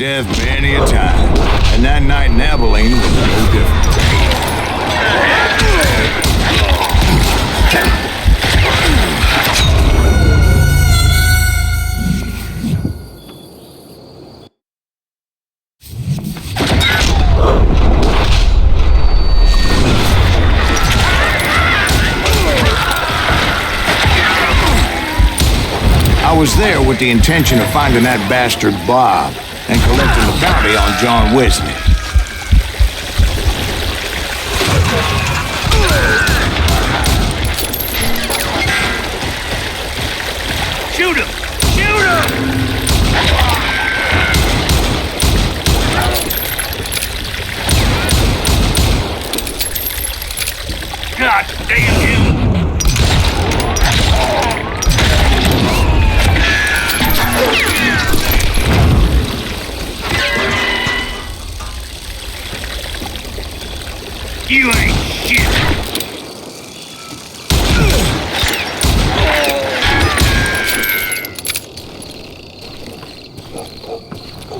death many a time, and that night in Abilene was no different. I was there with the intention of finding that bastard Bob and collecting the bounty on John Wesley. Shoot him! Shoot him! God damn you! You ain't shit!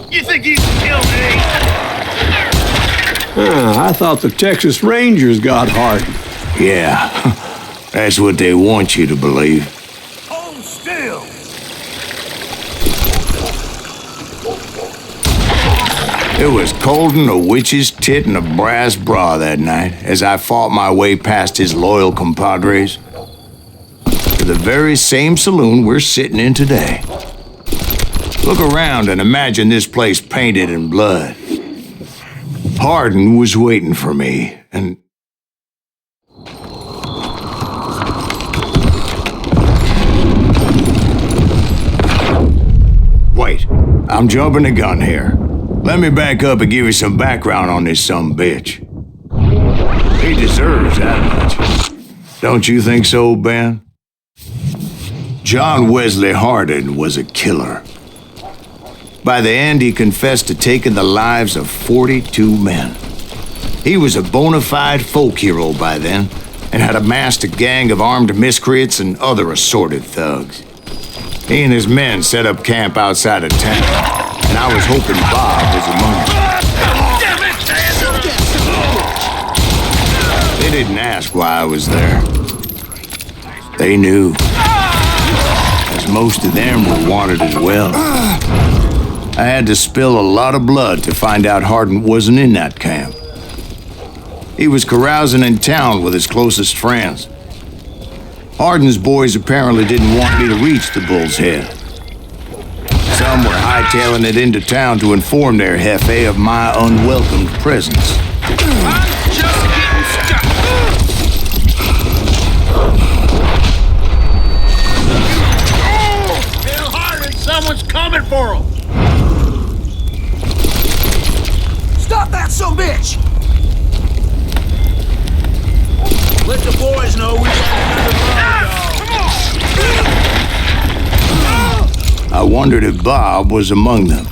You think you can kill me? I thought the Texas Rangers got hardened. Yeah, that's what they want you to believe. Hold still! It was cold'n a witch's tit in a brass bra that night as I fought my way past his loyal compadres to the very same saloon we're sitting in today. Look around and imagine this place painted in blood. Hardin was waiting for me, and... Wait, I'm jumping the gun here. Let me back up and give you some background on this sumbitch. He deserves that much. Don't you think so, Ben? John Wesley Hardin was a killer. By the end, he confessed to taking the lives of 42 men. He was a bona fide folk hero by then, and had amassed a gang of armed miscreants and other assorted thugs. He and his men set up camp outside of town, and I was hoping Bob was among them. They didn't ask why I was there. They knew, as most of them were wanted as well. I had to spill a lot of blood to find out Hardin wasn't in that camp. He was carousing in town with his closest friends. Hardin's boys apparently didn't want me to reach the Bull's Head. Some were hightailing it into town to inform their jefe of my unwelcomed presence. I'm just getting stuck! Tell Hardin someone's coming for him! Stop that sumbitch! Let the boys know we got another come on! I wondered if Bob was among them.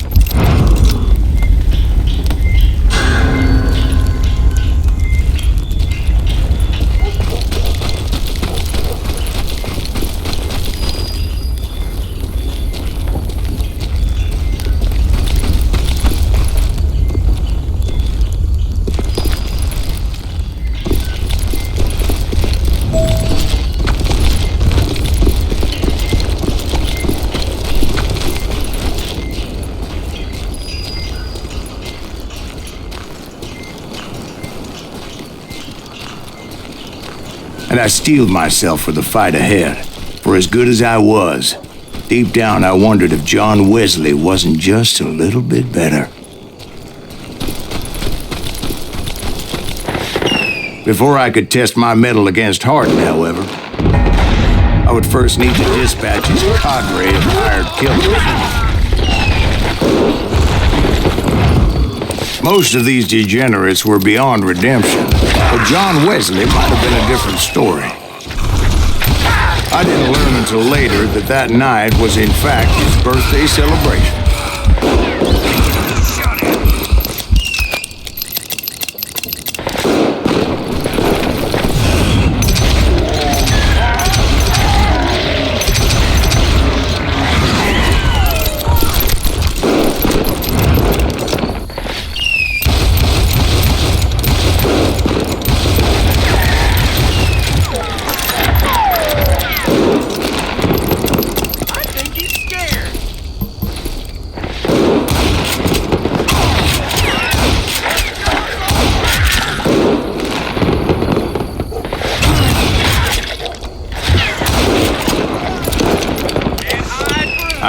And I steeled myself for the fight ahead. For as good as I was, deep down I wondered if John Wesley wasn't just a little bit better. Before I could test my mettle against Hardin, however, I would first need to dispatch his cadre of hired killers. Most of these degenerates were beyond redemption, but John Wesley might have been a different story. I didn't learn until later that that night was in fact his birthday celebration.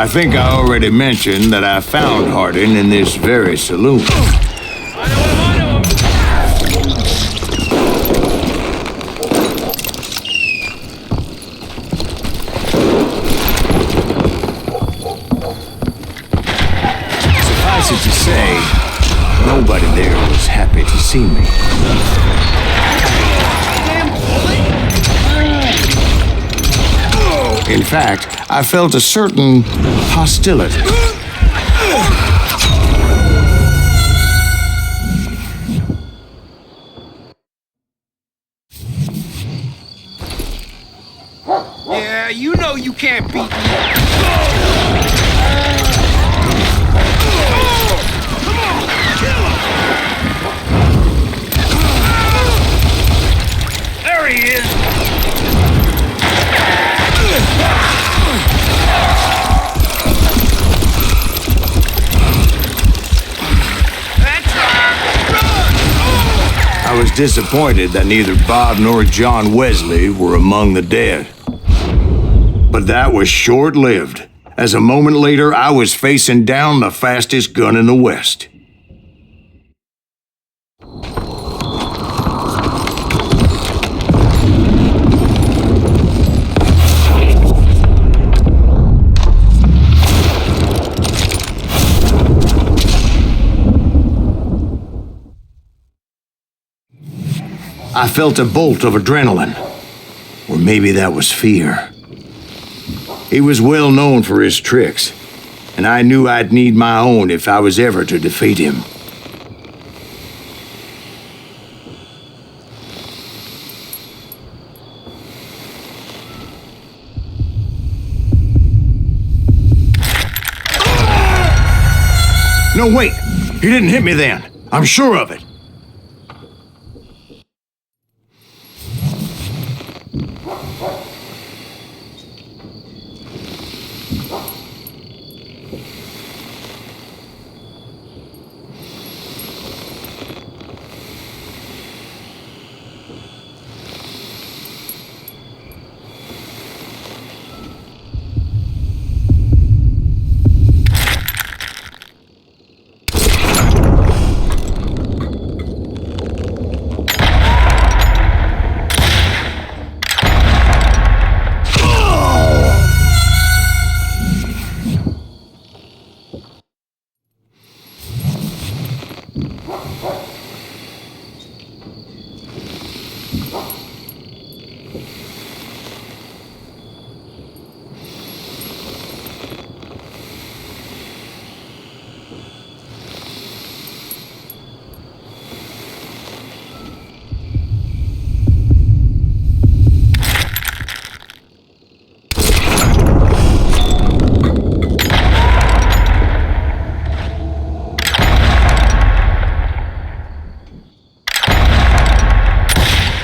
I think I already mentioned that I found Hardin in this very saloon. Suffice it to say, nobody there was happy to see me. In fact, I felt a certain hostility. Yeah, you know you can't beat me. There he is! I was disappointed that neither Bob nor John Wesley were among the dead. But that was short-lived, as a moment later I was facing down the fastest gun in the West. I felt a bolt of adrenaline, or maybe that was fear. He was well known for his tricks, and I knew I'd need my own if I was ever to defeat him. No, wait! He didn't hit me then. I'm sure of it.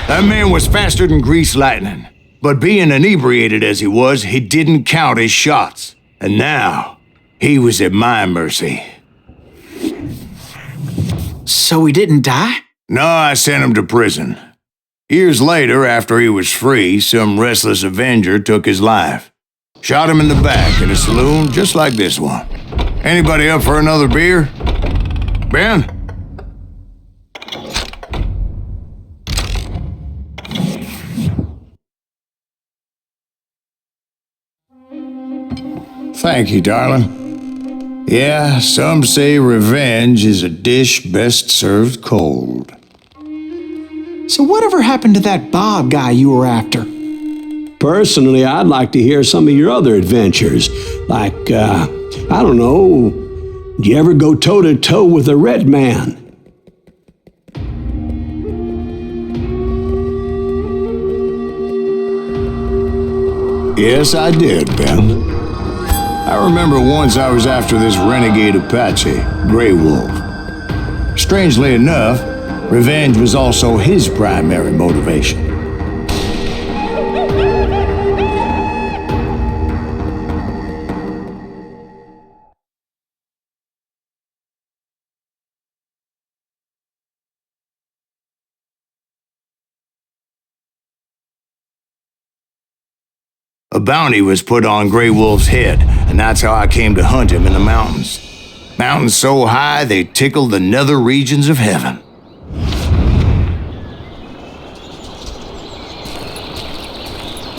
That man was faster than greased lightning. But being inebriated as he was, he didn't count his shots. And now, he was at my mercy. So he didn't die? No, I sent him to prison. Years later, after he was free, some restless Avenger took his life. Shot him in the back in a saloon just like this one. Anybody up for another beer? Ben? Thank you, darling. Yeah, some say revenge is a dish best served cold. So whatever happened to that Bob guy you were after? Personally, I'd like to hear some of your other adventures. Like, I don't know, did you ever go toe-to-toe with a red man? Yes, I did, Ben. I remember once I was after this renegade Apache, Grey Wolf. Strangely enough, revenge was also his primary motivation. A bounty was put on Grey Wolf's head, and that's how I came to hunt him in the mountains. Mountains so high they tickled the nether regions of heaven.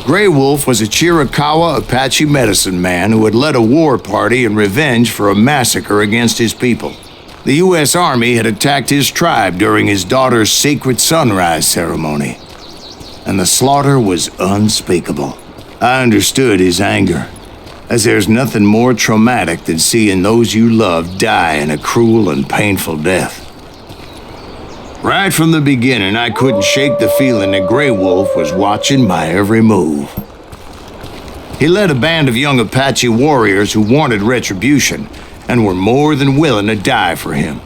Grey Wolf was a Chiricahua Apache medicine man who had led a war party in revenge for a massacre against his people. The U.S. Army had attacked his tribe during his daughter's sacred sunrise ceremony, and the slaughter was unspeakable. I understood his anger, as there's nothing more traumatic than seeing those you love die in a cruel and painful death. Right from the beginning, I couldn't shake the feeling that Grey Wolf was watching my every move. He led a band of young Apache warriors who wanted retribution and were more than willing to die for him.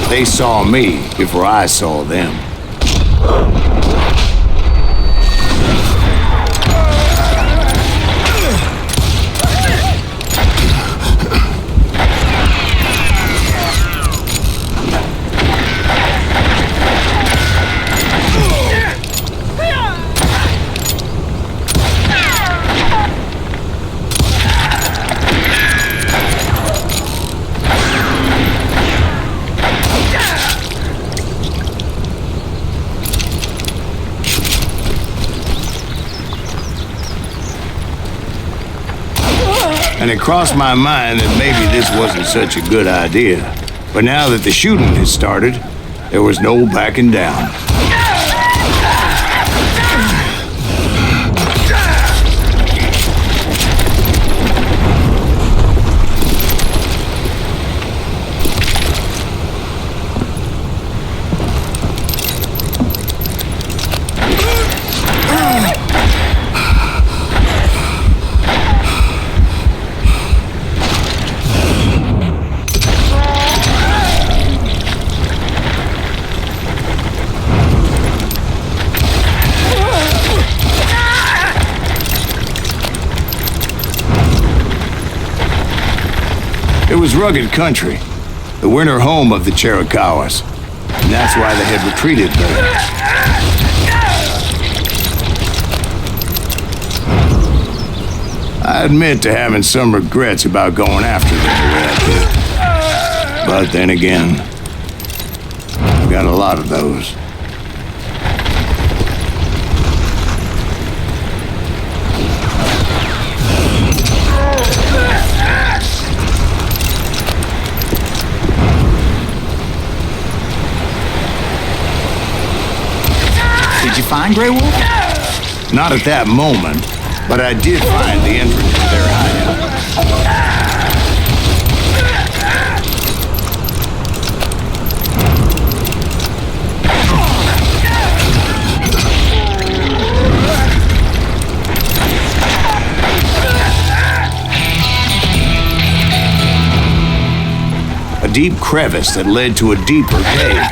They saw me before I saw them. And it crossed my mind that maybe this wasn't such a good idea. But now that the shooting had started, there was no backing down. It was rugged country, the winter home of the Chiricahuas, and that's why they had retreated there. I admit to having some regrets about going after them the way I did. But then again, I've got a lot of those. Did you find Grey Wolf? Not at that moment, but I did find the entrance to their hideout. A deep crevice that led to a deeper cave.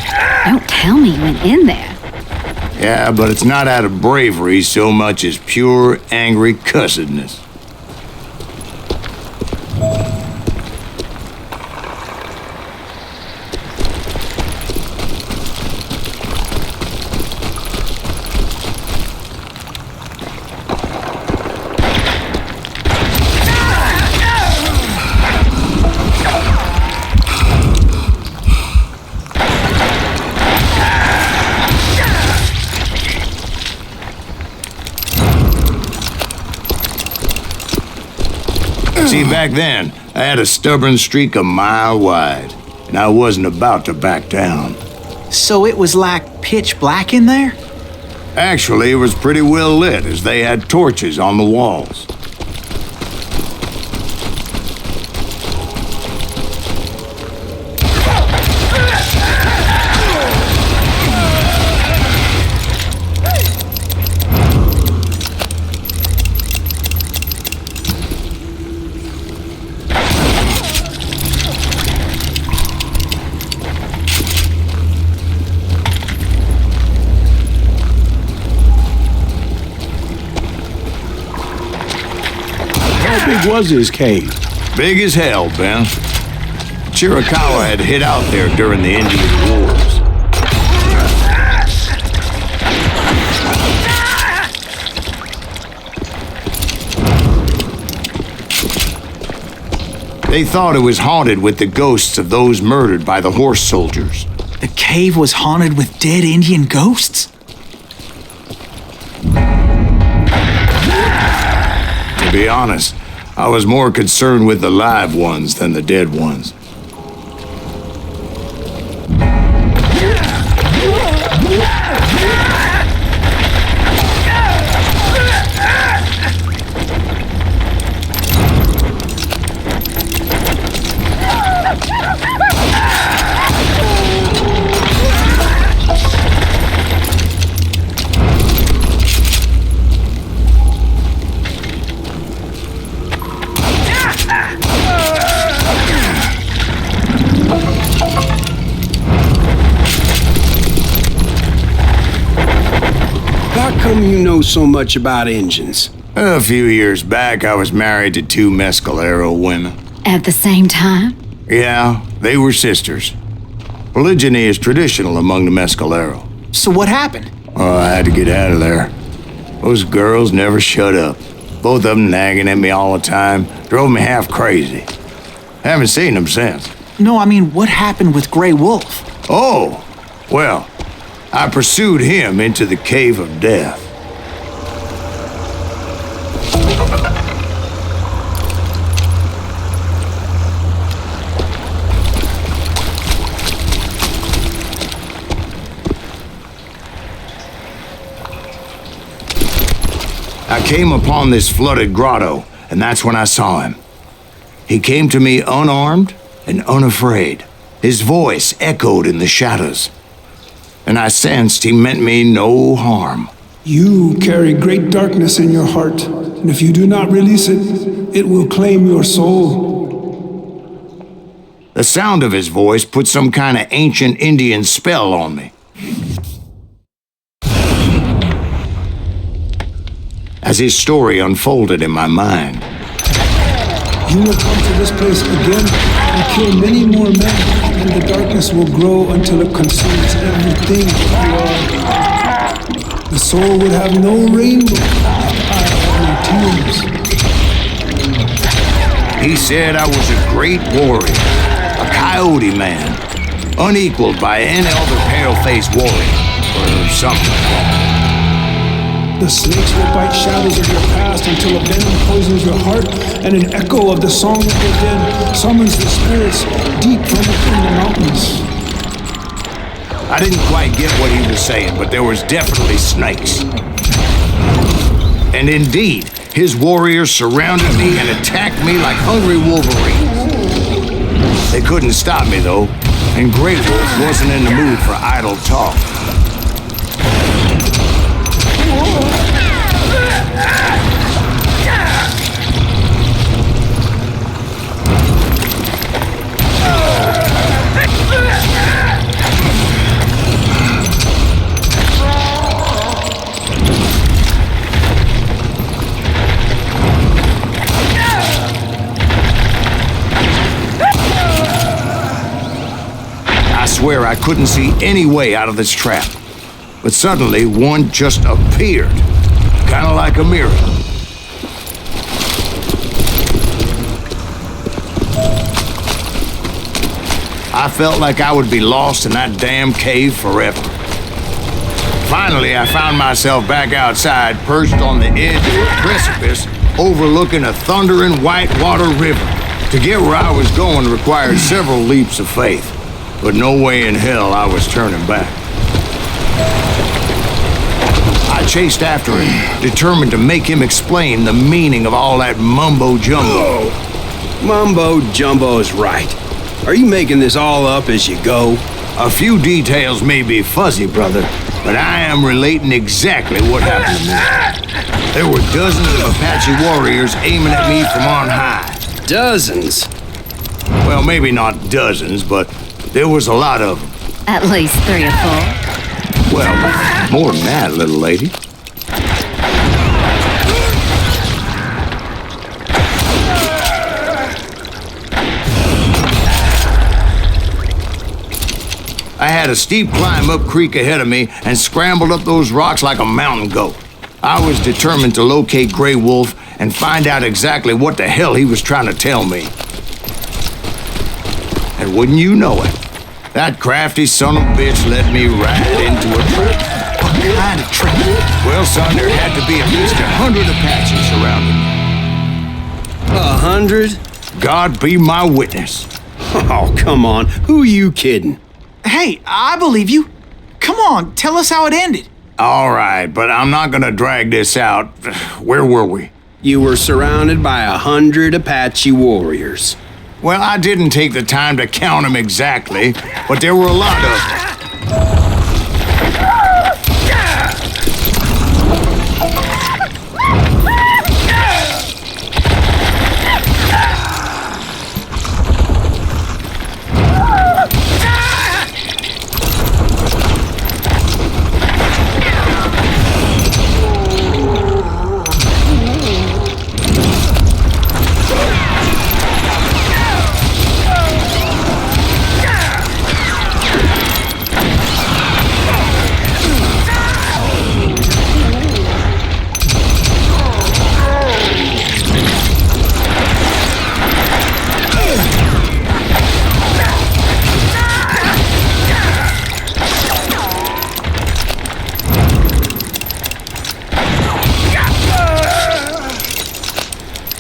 Don't tell me you went in there. Yeah, but it's not out of bravery so much as pure, angry cussedness. See, back then, I had a stubborn streak a mile wide, and I wasn't about to back down. So it was like pitch black in there? Actually, it was pretty well lit, as they had torches on the walls. was this cave? Big as hell, Ben. Chiricahua had hid out there during the Indian Wars. They thought it was haunted with the ghosts of those murdered by the horse soldiers. The cave was haunted with dead Indian ghosts? To be honest, I was more concerned with the live ones than the dead ones. How come you know so much about engines? A few years back, I was married to 2 Mescalero women. At the same time? Yeah, they were sisters. Polygyny is traditional among the Mescalero. So what happened? Oh, I had to get out of there. Those girls never shut up. Both of them nagging at me all the time. Drove me half crazy. Haven't seen them since. No, I mean, what happened with Grey Wolf? Oh, well, I pursued him into the Cave of Death. I came upon this flooded grotto, and that's when I saw him. He came to me unarmed and unafraid. His voice echoed in the shadows, and I sensed he meant me no harm. You carry great darkness in your heart, and if you do not release it, it will claim your soul. The sound of his voice put some kind of ancient Indian spell on me. As his story unfolded in my mind, You will come to this place again and kill many more men, and the darkness will grow until it consumes everything you are. The soul would have no rainbow, I have no tears. he said I was a great warrior, a coyote man, unequaled by any other pale-faced warrior, or something. The snakes will bite shadows of your past until a venom poisons your heart, and an echo of the song of the dead summons the spirits deep from within the mountains. I didn't quite get what he was saying, but there was definitely snakes. And indeed, his warriors surrounded me and attacked me like hungry wolverines. They couldn't stop me, though, and Grey Wolf wasn't in the mood for idle talk. I swear I couldn't see any way out of this trap. But suddenly, one just appeared, kind of like a miracle. I felt like I would be lost in that damn cave forever. Finally, I found myself back outside, perched on the edge of a precipice, overlooking a thundering whitewater river. To get where I was going required several leaps of faith, but no way in hell I was turning back. I chased after him, determined to make him explain the meaning of all that mumbo-jumbo. Mumbo-jumbo's right. Are you making this all up as you go? A few details may be fuzzy, brother, but I am relating exactly what happened to me. There were dozens of Apache warriors aiming at me from on high. Dozens? Well, maybe not dozens, but there was a lot of them. At least 3 or 4. Well, more than that, little lady. I had a steep climb up creek ahead of me and scrambled up those rocks like a mountain goat. I was determined to locate Grey Wolf and find out exactly what the hell he was trying to tell me. And wouldn't you know it, that crafty son of a bitch led me right into a trap. What kind of trap? Well, son, there had to be at least 100 Apaches surrounding me. 100? God be my witness. Oh, come on. Who are you kidding? Hey, I believe you. Come on, tell us how it ended. All right, but I'm not gonna drag this out. Where were we? You were surrounded by 100 Apache warriors. Well, I didn't take the time to count them exactly, but there were a lot of them.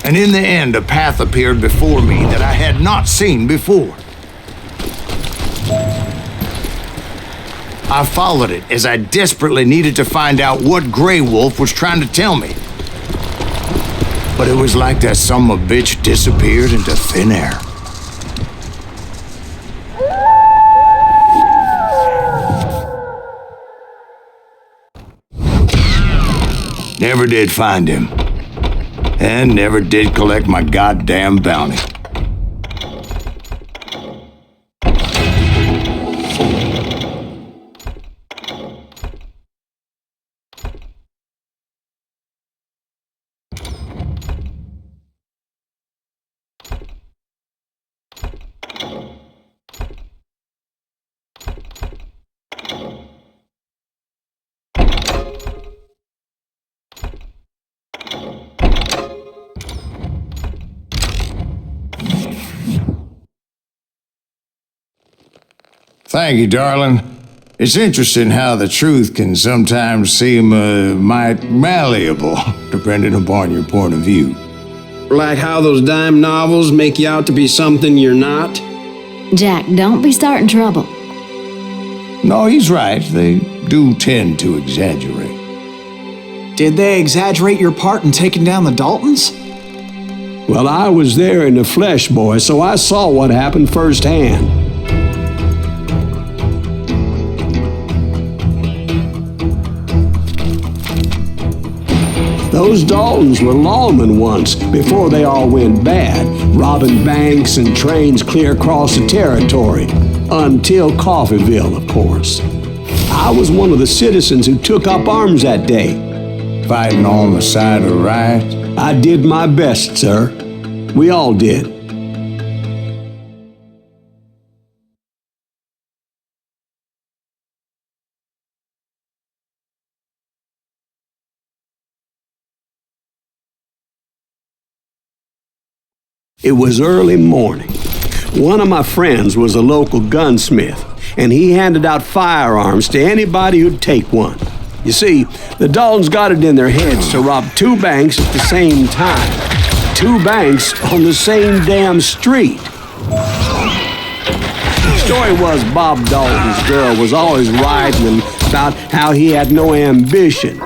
And in the end, a path appeared before me that I had not seen before. I followed it as I desperately needed to find out what Grey Wolf was trying to tell me. But it was like that son of a bitch disappeared into thin air. Never did find him. And never did collect my goddamn bounty. Thank you, darling. It's interesting how the truth can sometimes seem might malleable, depending upon your point of view. Like how those dime novels make you out to be something you're not? Jack, don't be starting trouble. No, he's right. They do tend to exaggerate. Did they exaggerate your part in taking down the Daltons? Well, I was there in the flesh, boy, so I saw what happened firsthand. Those Daltons were lawmen once, before they all went bad, robbing banks and trains clear across the territory. Until Coffeeville, of course. I was one of the citizens who took up arms that day. Fighting on the side of right? I did my best, sir. We all did. It was early morning. One of my friends was a local gunsmith, and he handed out firearms to anybody who'd take one. You see, the Daltons got it in their heads to rob two banks at the same time. Two banks on the same damn street. The story was Bob Dalton's girl was always writing about how he had no ambition.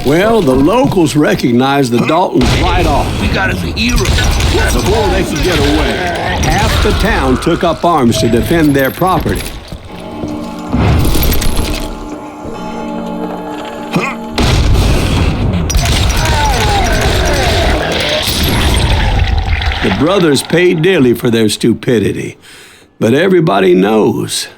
Well, the locals recognized the Daltons right off. We got us a hero. Before they could get away, half the town took up arms to defend their property. The brothers paid dearly for their stupidity, but everybody knows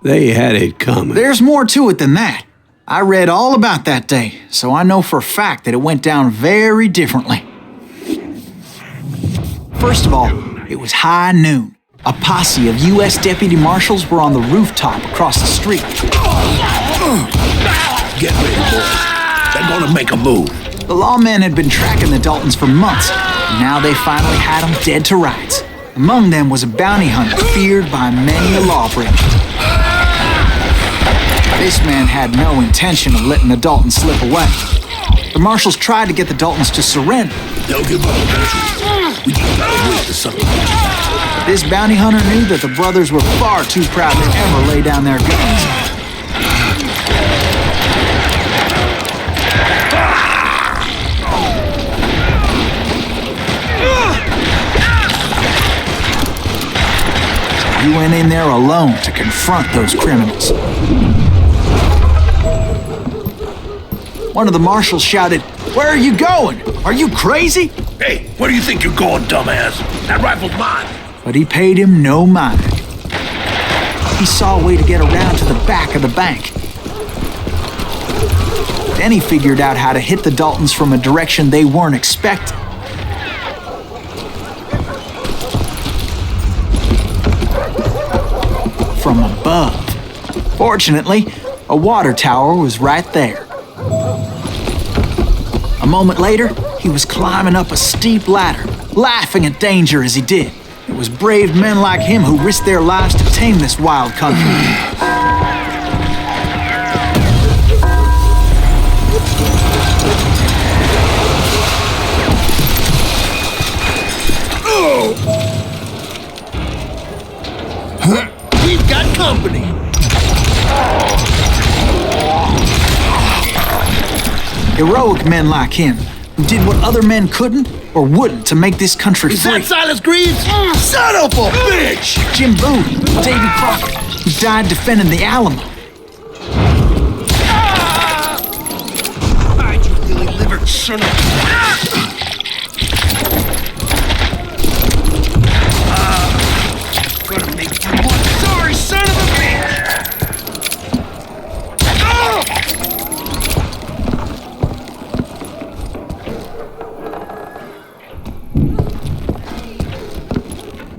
they had it coming. There's more to it than that. I read all about that day, so I know for a fact that it went down very differently. First of all, it was high noon. A posse of U.S. deputy marshals were on the rooftop across the street. Get ready, boys. They're gonna make a move. The lawmen had been tracking the Daltons for months, and now they finally had them dead to rights. Among them was a bounty hunter feared by many a lawbreaker. This man had no intention of letting the Daltons slip away. The marshals tried to get the Daltons to surrender. They'll give up eventually. We just gotta wait for something. This bounty hunter knew that the brothers were far too proud to ever lay down their guns. He went in there alone to confront those criminals. One of the marshals shouted, "Where are you going? Are you crazy?" Hey, where do you think you're going, dumbass? That rifle's mine. But he paid him no mind. He saw a way to get around to the back of the bank. Then he figured out how to hit the Daltons from a direction they weren't expecting. From above. Fortunately, a water tower was right there. A moment later, he was climbing up a steep ladder, laughing at danger as he did. It was brave men like him who risked their lives to tame this wild country. We've got company. Heroic men like him, who did what other men couldn't or wouldn't to make this country Is free. that Silas Greaves? Son of a bitch! Jim Boone, Davy Crockett, who died defending the Alamo. Hide, you lily-livered son of a... Gonna make you one sorry son of a bitch!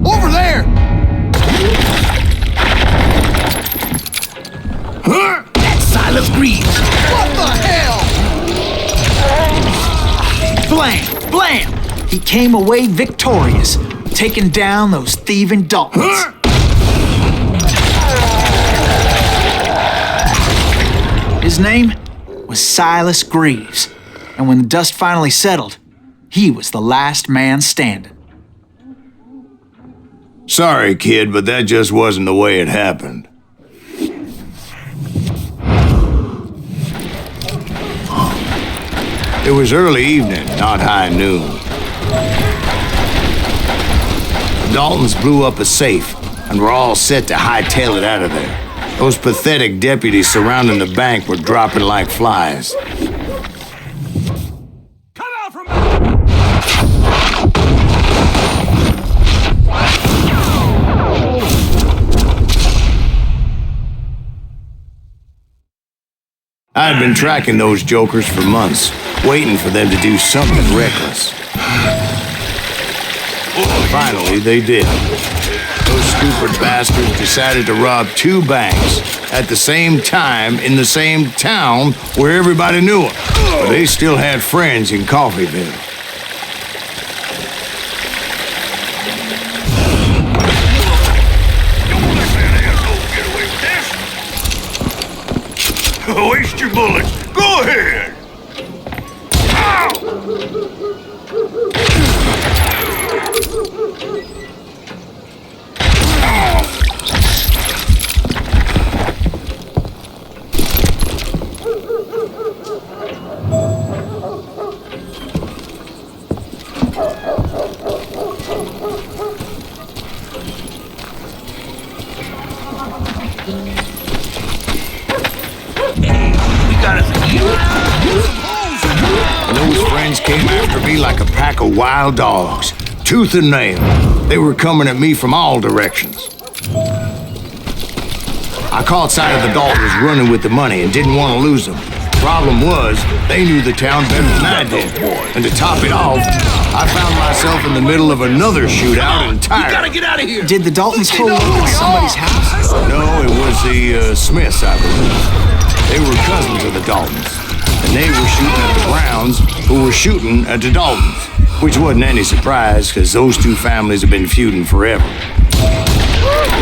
Over there! That's Silas Greaves! What the hell? Blam! Blam! He came away victorious, taking down those thieving Daltons. His name was Silas Greaves, and when the dust finally settled, he was the last man standing. Sorry, kid, but that just wasn't the way it happened. It was early evening, not high noon. The Daltons blew up a safe and were all set to hightail it out of there. Those pathetic deputies surrounding the bank were dropping like flies. Come out from... I had been tracking those jokers for months, waiting for them to do something reckless. Finally, they did. Those stupid bastards decided to rob two banks at the same time in the same town where everybody knew them. But they still had friends in Coffeeville. Waste your bullets. Go ahead. And those friends came after me like a pack of wild dogs, tooth and nail. They were coming at me from all directions. I caught sight of the Daltons running with the money and didn't want to lose them. Problem was, they knew the town better than I did. And to top it off, I found myself in the middle of another shootout entirely. Gotta get out of here! Did the Daltons hole up in somebody's house? No, it was the Smiths, I believe. They were cousins of the Daltons. And they were shooting at the Browns, who were shooting at the Daltons. Which wasn't any surprise, because those two families have been feuding forever.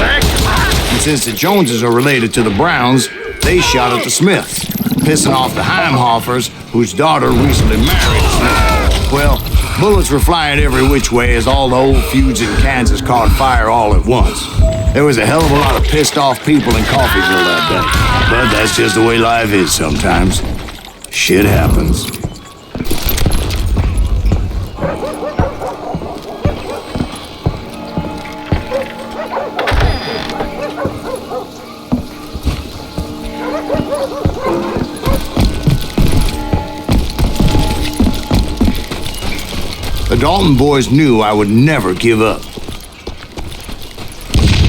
And since the Joneses are related to the Browns, they shot at the Smiths, pissing off the Heimhoffers, whose daughter recently married a Smith. Well, bullets were flying every which way as all the old feuds in Kansas caught fire all at once. There was a hell of a lot of pissed off people in Coffeyville that day. But that's just the way life is sometimes. Shit happens. The Dalton boys knew I would never give up.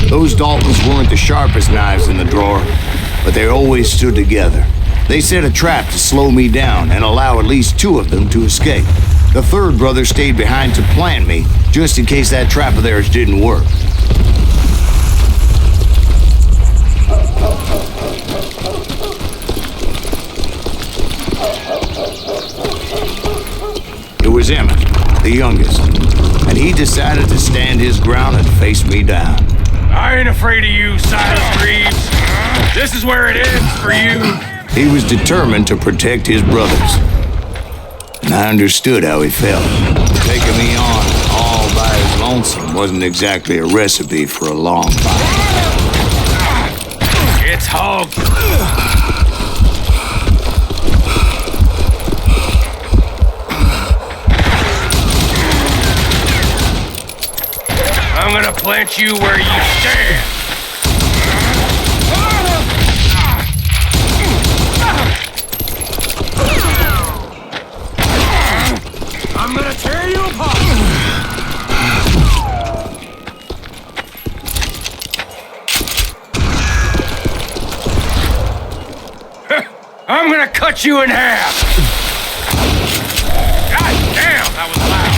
Those Daltons weren't the sharpest knives in the drawer, but they always stood together. They set a trap to slow me down and allow at least two of them to escape. The third brother stayed behind to plant me, just in case that trap of theirs didn't work. It was Emmett, the youngest, and he decided to stand his ground and face me down. I ain't afraid of you, Silas Reeves. This is where it ends for you. He was determined to protect his brothers. And I understood how he felt. Taking me on all by his lonesome wasn't exactly a recipe for a long fight. It's hog. I'm gonna plant you where you stand. I'm gonna tear you apart. I'm gonna cut you in half. God damn, that was loud.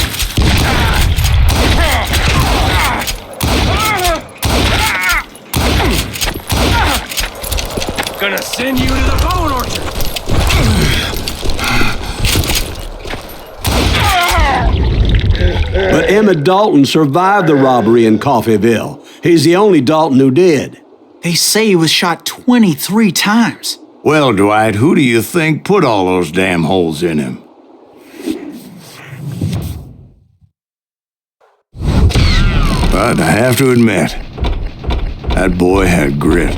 Gonna send you to the bone orchard. But Emmett Dalton survived the robbery in Coffeyville. He's the only Dalton who did. They say he was shot 23 times. Well, Dwight, who do you think put all those damn holes in him? But I have to admit, that boy had grit.